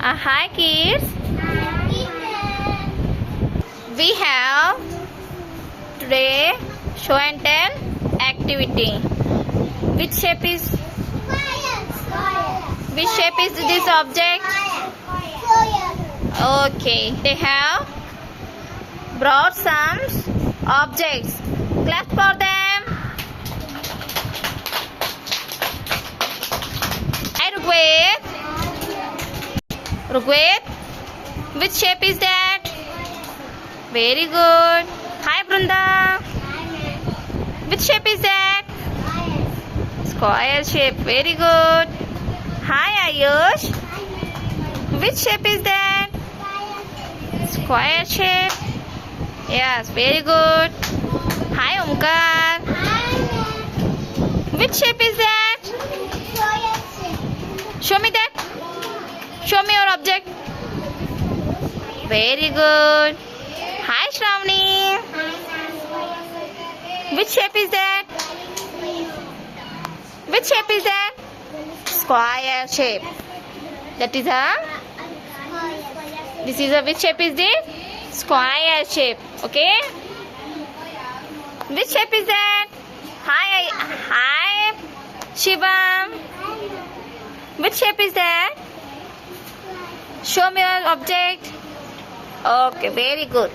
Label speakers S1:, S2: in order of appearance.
S1: Hi kids. We have today show and tell activity. Which shape is this object? Okay. They have brought some objects. Clap for them. Hi Rugved, which shape is that? Very good. Hi Brunda. Which shape is that? Square shape. Very good. Hi Ayush. Which shape is that? Square shape. Yes, very good. Hi Omkar. Which shape is that? Show me that. Show me your object. Very good. Hi Shravani. Which shape is that? Which shape is that? Square shape. That is a. This is a. Which shape is this? Square shape. Okay. Which shape is that? Hi Shivam. Which shape is that? Show me your object. Okay, very good.